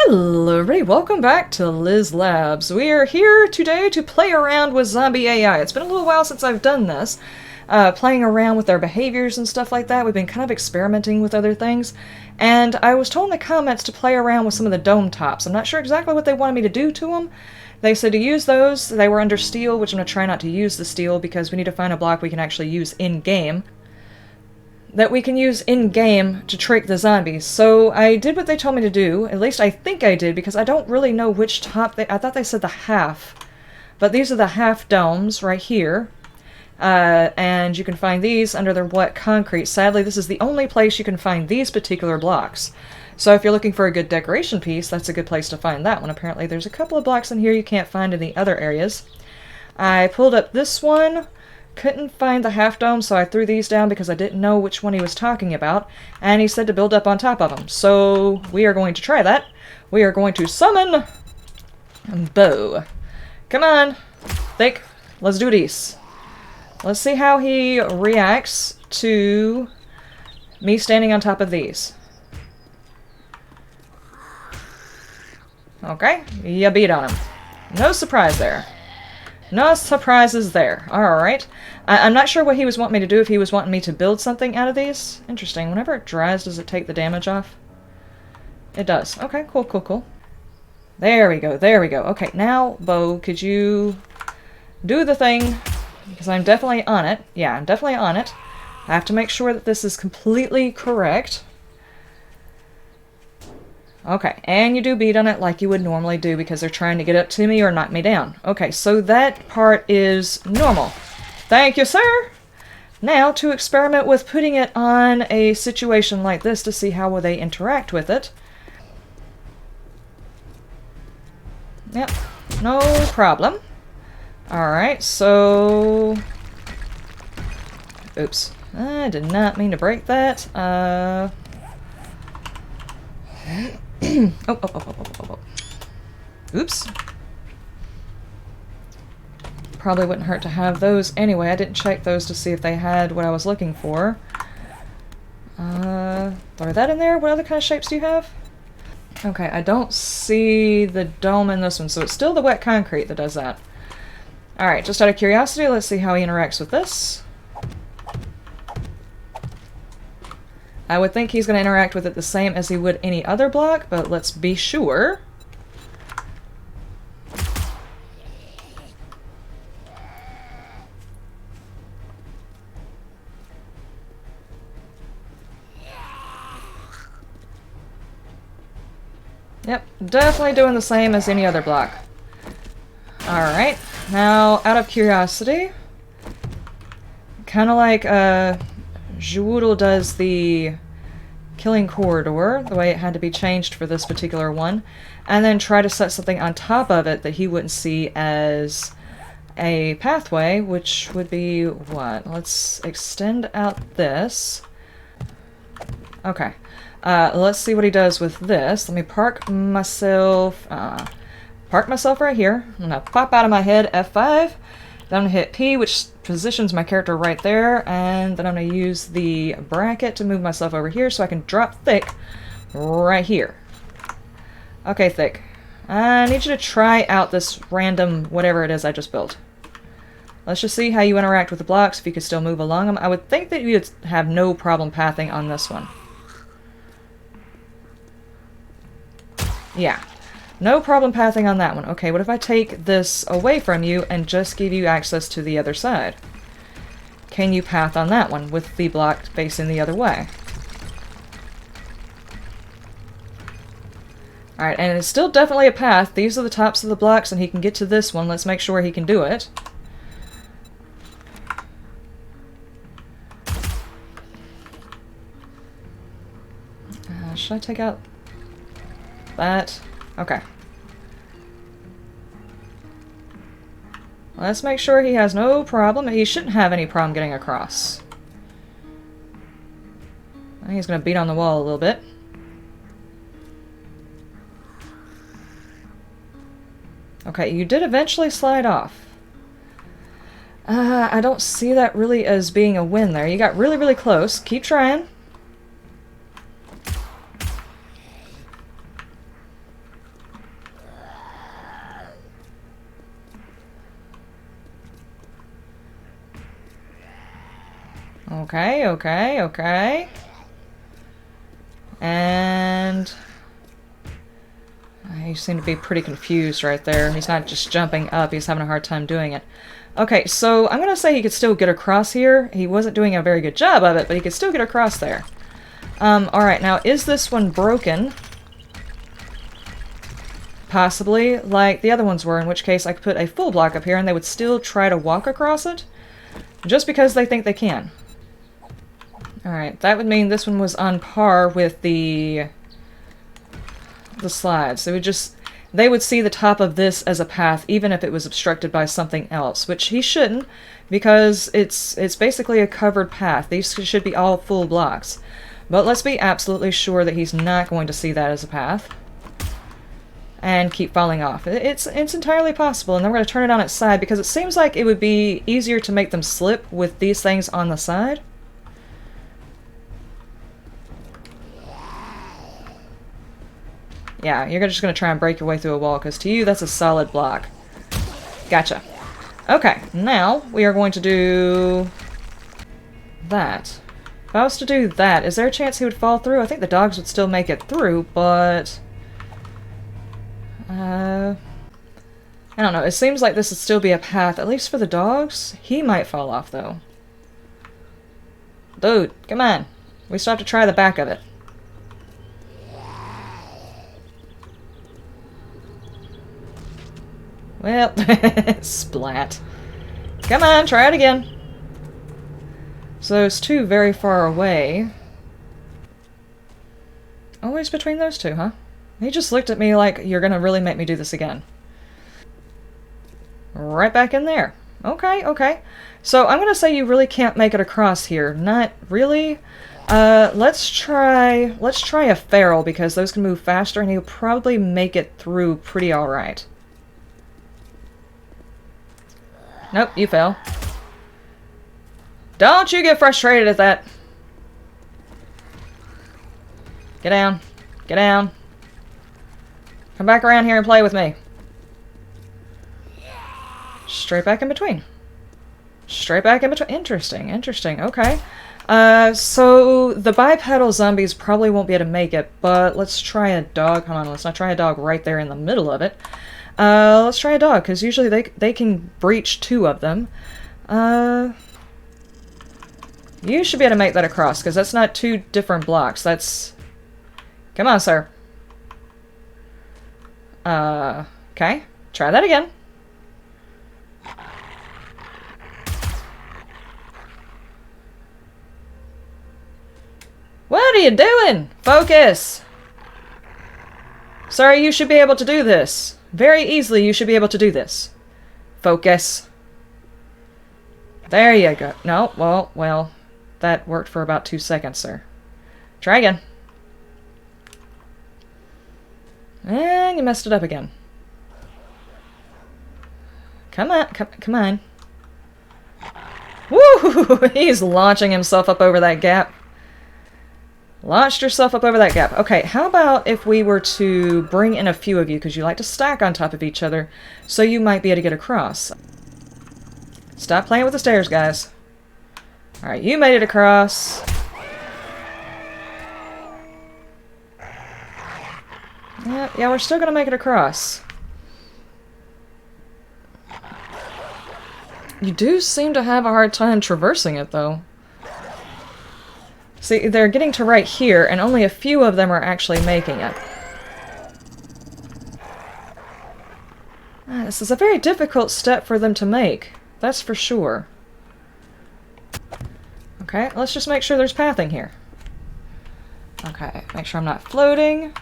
Hello everybody, welcome back to Labz. We are here today to play around with zombie AI. It's been a little while since I've done this, playing around with their behaviors and stuff like that. We've been kind of experimenting with other things, and I was told in the comments to play around with some of the dome tops. I'm not sure exactly what they wanted me to do to them. They said to use those. They were under steel, which I'm going to try not to use the steel because we need to find a block we can actually use in-game. That we can use in-game to trick the zombies. So I did what they told me to do. At least I think I did, because I don't really know which top I thought they said the half. But these are the half domes right here. And you can find these under their wet concrete. Sadly, this is the only place you can find these particular blocks. So if you're looking for a good decoration piece, that's a good place to find that one. Apparently there's a couple of blocks in here you can't find in the other areas. I pulled up this one. Couldn't find the half dome, so I threw these down because I didn't know which one he was talking about, and he said to build up on top of them. So we are going to try that. We are going to summon Bo. Come on, Thick. Let's do this. Let's see how he reacts to me standing on top of these. Okay, you beat on him. No surprise there. No surprises there. Alright. I'm not sure what he was wanting me to do, if he was wanting me to build something out of these. Interesting. Whenever it dries, does it take the damage off? It does. Okay, cool, cool, cool. There we go, there we go. Okay, now, Bo, could you do the thing? Because I'm definitely on it. Yeah, I'm definitely on it. I have to make sure that this is completely correct. Okay, and you do beat on it like you would normally do because they're trying to get up to me or knock me down. Okay, so that part is normal. Thank you, sir! Now, to experiment with putting it on a situation like this to see how will they interact with it. Yep, no problem. Alright, so... Oops. I did not mean to break that. Oh. Oops. Probably wouldn't hurt to have those anyway. I didn't check those to see if they had what I was looking for. Throw that in there. What other kind of shapes do you have? Okay, I don't see the dome in this one, so it's still the wet concrete that does that. Alright, just out of curiosity, let's see how he interacts with this. I would think he's going to interact with it the same as he would any other block, but let's be sure. Yep, definitely doing the same as any other block. Alright, now out of curiosity, kind of like Joodle does the killing corridor, the way it had to be changed for this particular one, and then try to set something on top of it that he wouldn't see as a pathway, which would be what? Let's extend out this. Okay. Let's see what he does with this. Let me park myself right here. I'm gonna pop out of my head, F5. Then I'm going to hit P, which positions my character right there, and then I'm going to use the bracket to move myself over here so I can drop Thick right here. Okay, Thick. I need you to try out this random whatever it is I just built. Let's just see how you interact with the blocks, if you could still move along them. I would think that you'd have no problem pathing on this one. Yeah. No problem pathing on that one. Okay, what if I take this away from you and just give you access to the other side? Can you path on that one with the block facing the other way? Alright, and it's still definitely a path. These are the tops of the blocks and he can get to this one. Let's make sure he can do it. Should I take out that? Okay. Let's make sure he has no problem. He shouldn't have any problem getting across. I think he's going to beat on the wall a little bit. Okay, you did eventually slide off. I don't see that really as being a win there. You got really, really close. Keep trying. Okay, okay, okay. And... he seemed to be pretty confused right there. He's not just jumping up, he's having a hard time doing it. Okay, so I'm gonna say he could still get across here. He wasn't doing a very good job of it, but he could still get across there. Alright, now is this one broken? Possibly, like the other ones were, in which case I could put a full block up here and they would still try to walk across it, just because they think they can. Alright, that would mean this one was on par with the slides. They would see the top of this as a path, even if it was obstructed by something else, which he shouldn't, because it's basically a covered path. These should be all full blocks. But let's be absolutely sure that he's not going to see that as a path. And keep falling off. It's entirely possible, and then we're going to turn it on its side, because it seems like it would be easier to make them slip with these things on the side. Yeah, you're just going to try and break your way through a wall, because to you, that's a solid block. Gotcha. Okay, now we are going to do that. If I was to do that, is there a chance he would fall through? I think the dogs would still make it through, but... I don't know. It seems like this would still be a path, at least for the dogs. He might fall off, though. Dude, come on. We still have to try the back of it. Well, splat. Come on, try it again. So those two very far away. Always between those two, huh? He just looked at me like, you're gonna really make me do this again. Right back in there. Okay, okay. So I'm gonna say you really can't make it across here. Not really. Let's try a feral, because those can move faster and he'll probably make it through pretty alright. Nope, you fell. Don't you get frustrated at that. Get down. Get down. Come back around here and play with me. Straight back in between. Straight back in between. Interesting, interesting. Okay. So the bipedal zombies probably won't be able to make it, but let's try a dog. Hold on, let's not try a dog right there in the middle of it. Let's try a dog, because usually they can breach two of them. You should be able to make that across, because that's not two different blocks. That's... Come on, sir. Okay. Try that again. What are you doing? Focus! Sorry, you should be able to do this. Very easily, you should be able to do this. Focus. There you go. No, well, that worked for about 2 seconds, sir. Try again. And you messed it up again. Come on, come on. Woo! He's launching himself up over that gap. Launched yourself up over that gap. Okay, how about if we were to bring in a few of you, because you like to stack on top of each other, so you might be able to get across. Stop playing with the stairs, guys. Alright, you made it across. Yeah, we're still gonna make it across. You do seem to have a hard time traversing it, though. See, they're getting to right here, and only a few of them are actually making it. This is a very difficult step for them to make. That's for sure. Okay, let's just make sure there's pathing here. Okay, make sure I'm not floating.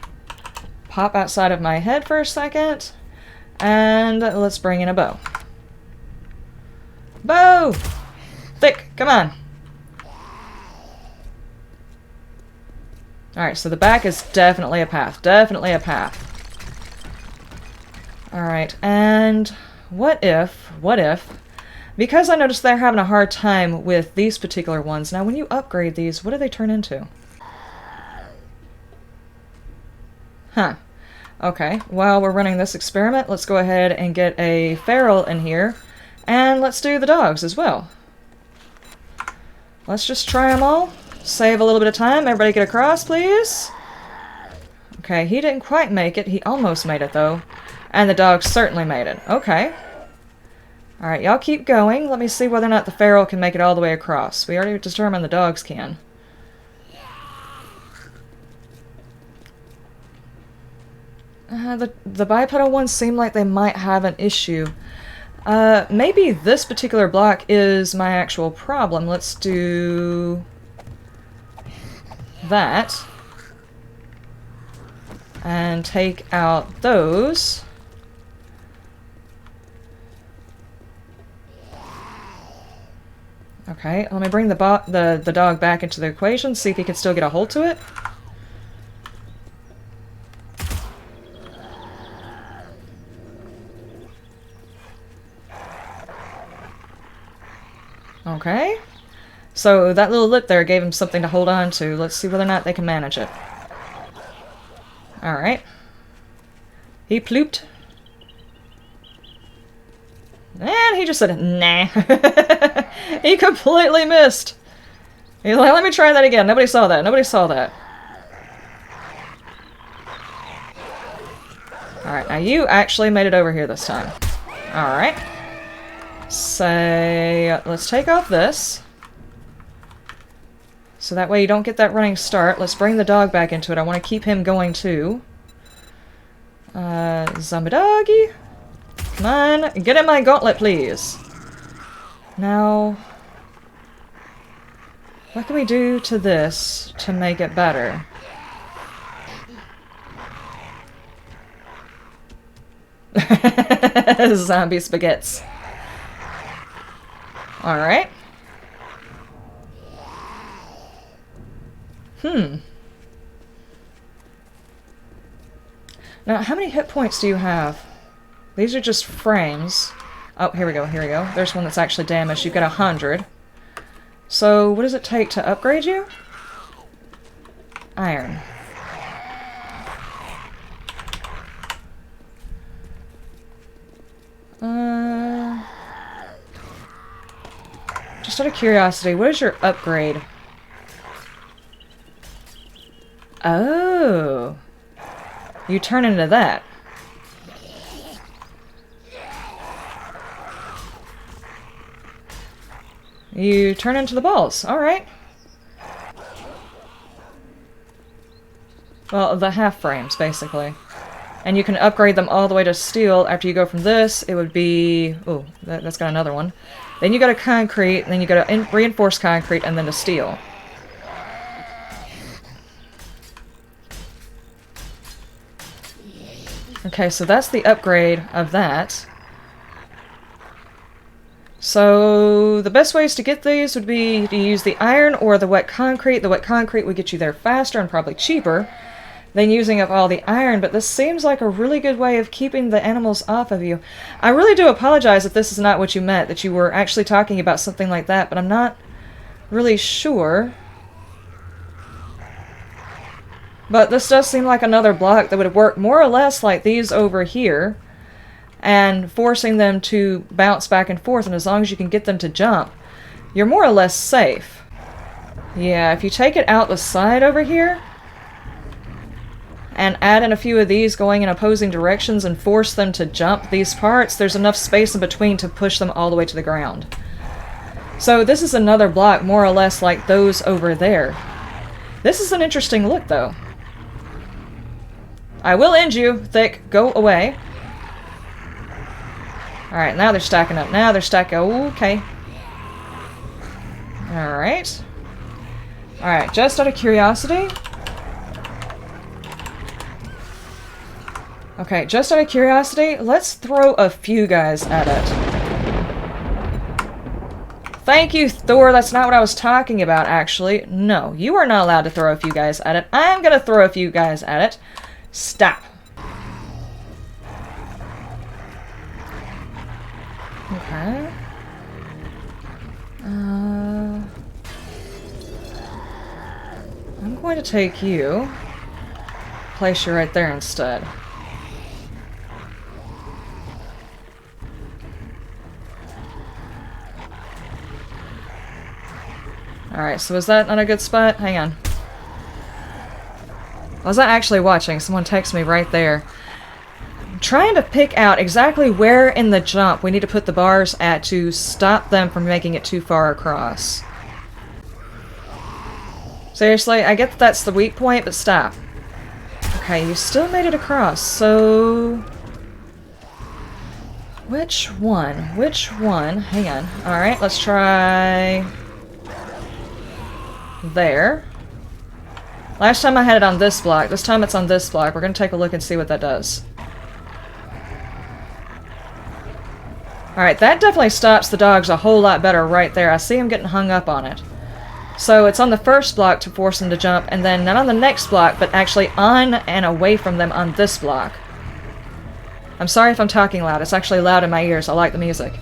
Pop outside of my head for a second. And let's bring in a bow. Bow! Thick, come on. Alright, so the back is definitely a path. Definitely a path. Alright, and what if, because I noticed they're having a hard time with these particular ones. Now, when you upgrade these, what do they turn into? Huh. Okay, while we're running this experiment, let's go ahead and get a feral in here, and let's do the dogs as well. Let's just try them all. Save a little bit of time. Everybody get across, please. Okay, he didn't quite make it. He almost made it, though. And the dog certainly made it. Okay. Alright, y'all keep going. Let me see whether or not the feral can make it all the way across. We already determined the dogs can. The bipedal ones seem like they might have an issue. Maybe this particular block is my actual problem. Let's do that. And take out those. Okay, let me bring the dog back into the equation, see if he can still get a hold to it. Okay. So that little lip there gave him something to hold on to. Let's see whether or not they can manage it. Alright. He plooped. And he just said, nah. He completely missed. He's like, let me try that again. Nobody saw that. Nobody saw that. Alright, now you actually made it over here this time. Alright. Say, let's take off this. So that way you don't get that running start. Let's bring the dog back into it. I want to keep him going too. Zombie doggy. Come on, get in my gauntlet, please. Now, what can we do to this to make it better? Zombie spaghettis. Alright. Now, how many hit points do you have? These are just frames. Oh, here we go, here we go. There's one that's actually damaged. You've got 100. So, what does it take to upgrade you? Iron. Just out of curiosity, what is your upgrade? Oh. You turn into that. You turn into the balls. Alright. Well, the half frames, basically. And you can upgrade them all the way to steel. After you go from this, it would be... Oh, that's got another one. Then you go to concrete, then you go to reinforced concrete, and then to steel. Okay, so that's the upgrade of that. So the best ways to get these would be to use the iron or the wet concrete. The wet concrete would get you there faster and probably cheaper than using up all the iron, but this seems like a really good way of keeping the animals off of you. I really do apologize if this is not what you meant, that you were actually talking about something like that, but I'm not really sure. But this does seem like another block that would work more or less like these over here, and forcing them to bounce back and forth, and as long as you can get them to jump, you're more or less safe. Yeah, if you take it out the side over here, and add in a few of these going in opposing directions and force them to jump these parts, there's enough space in between to push them all the way to the ground. So this is another block more or less like those over there. This is an interesting look, though. I will end you, Thick. Go away. Alright, now they're stacking up. Now they're stacking... Okay. Alright. Alright, just out of curiosity... Okay, just out of curiosity, let's throw a few guys at it. Thank you, Thor. That's not what I was talking about, actually. No, you are not allowed to throw a few guys at it. I'm gonna throw a few guys at it. Stop. Okay. I'm going to take you. Place you right there instead. Alright, so is that not a good spot? Hang on. I was not actually watching. Someone texted me right there. I'm trying to pick out exactly where in the jump we need to put the bars at to stop them from making it too far across. Seriously, I get that that's the weak point, but stop. Okay, you still made it across, so... Which one? Which one? Hang on. Alright, let's try... There. Last time I had it on this block. This time it's on this block. We're going to take a look and see what that does. Alright, that definitely stops the dogs a whole lot better right there. I see them getting hung up on it. So it's on the first block to force them to jump, and then not on the next block, but actually on and away from them on this block. I'm sorry if I'm talking loud. It's actually loud in my ears. I like the music.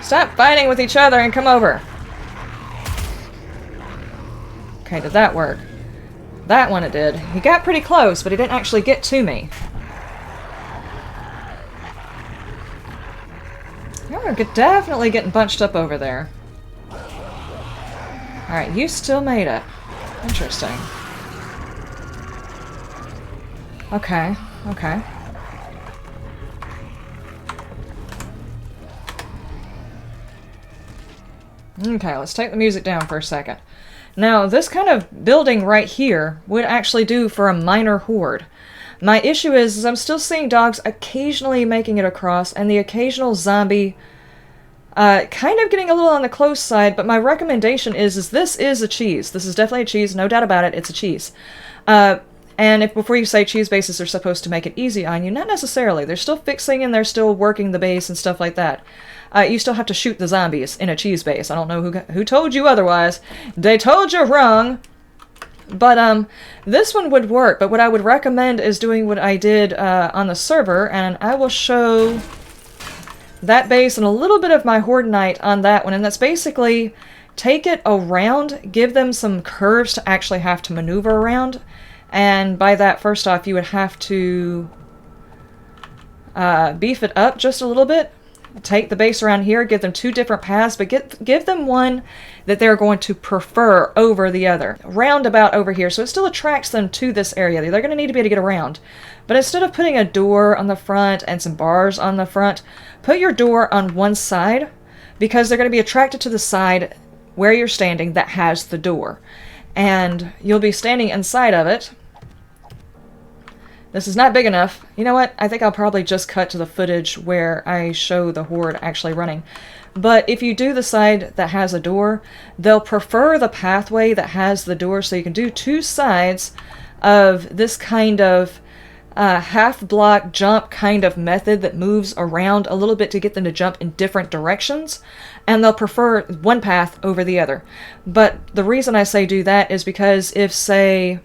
Stop fighting with each other and come over. Okay, did that work? That one it did. He got pretty close, but he didn't actually get to me. You're definitely getting bunched up over there. Alright, you still made it. Interesting. Okay, okay. Okay, let's take the music down for a second. Now, this kind of building right here would actually do for a minor horde. My issue is I'm still seeing dogs occasionally making it across, and the occasional zombie kind of getting a little on the close side, but my recommendation is this is a cheese. This is definitely a cheese, no doubt about it, it's a cheese. And if before you say cheese bases are supposed to make it easy on you, not necessarily. They're still fixing and they're still working the base and stuff like that. You still have to shoot the zombies in a cheese base. I don't know who told you otherwise. They told you wrong. But this one would work, but what I would recommend is doing what I did on the server, and I will show that base and a little bit of my Horde Knight on that one, and that's basically take it around, give them some curves to actually have to maneuver around, and by that, first off, you would have to beef it up just a little bit. Take the base around here, give them two different paths, but give them one that they're going to prefer over the other. Roundabout over here, so it still attracts them to this area. They're going to need to be able to get around. But instead of putting a door on the front and some bars on the front, put your door on one side, because they're going to be attracted to the side where you're standing that has the door. And you'll be standing inside of it. This is not big enough. You know what? I think I'll probably just cut to the footage where I show the horde actually running. But if you do the side that has a door, they'll prefer the pathway that has the door, so you can do two sides of this kind of half-block jump kind of method that moves around a little bit to get them to jump in different directions, and they'll prefer one path over the other. But the reason I say do that is because if, say,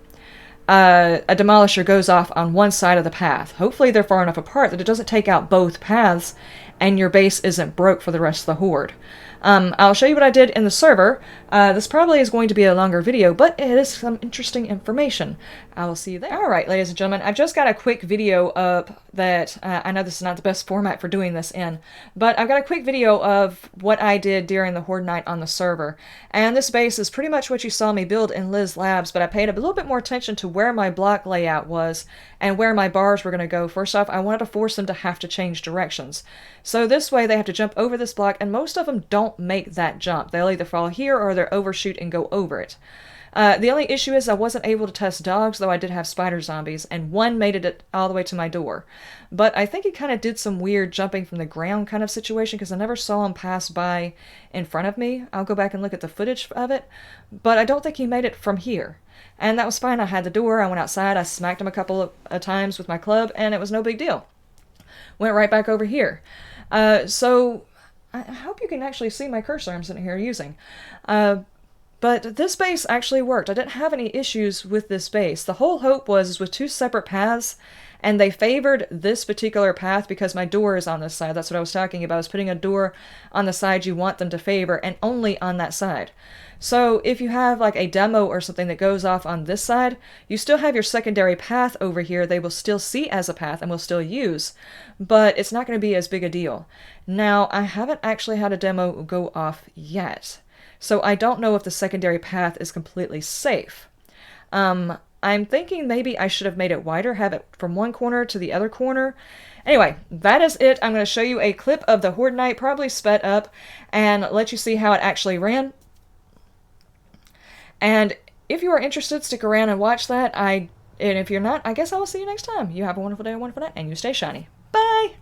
a demolisher goes off on one side of the path, hopefully they're far enough apart that it doesn't take out both paths and your base isn't broke for the rest of the horde. I'll show you what I did in the server. This probably is going to be a longer video, but it is some interesting information. I will see you there. Alright, ladies and gentlemen, I've just got a quick video up that, I know this is not the best format for doing this in, but I've got a quick video of what I did during the Horde Night on the server. And this base is pretty much what you saw me build in Labz, but I paid a little bit more attention to where my block layout was and where my bars were going to go. First off, I wanted to force them to have to change directions. So this way they have to jump over this block, and most of them don't make that jump. They'll either fall here or they'll overshoot and go over it. The only issue is I wasn't able to test dogs, though I did have spider zombies, and one made it all the way to my door. But I think he kind of did some weird jumping from the ground kind of situation, because I never saw him pass by in front of me. I'll go back and look at the footage of it, but I don't think he made it from here. And that was fine. I had the door, I went outside, I smacked him a couple of times with my club, and it was no big deal. Went right back over here. So I hope you can actually see my cursor I'm sitting here using. But this base actually worked. I didn't have any issues with this base. The whole hope was with 2 separate paths, and they favored this particular path because my door is on this side. That's what I was talking about, is putting a door on the side you want them to favor, and only on that side. So if you have like a demo or something that goes off on this side, you still have your secondary path over here they will still see as a path and will still use, but it's not going to be as big a deal. Now, I haven't actually had a demo go off yet, so I don't know if the secondary path is completely safe. I'm thinking maybe I should have made it wider, have it from one corner to the other corner. Anyway, that is it. I'm going to show you a clip of the Horde Knight, probably sped up, and let you see how it actually ran. And if you are interested, stick around and watch that. And if you're not, I guess I will see you next time. You have a wonderful day, a wonderful night, and you stay shiny. Bye!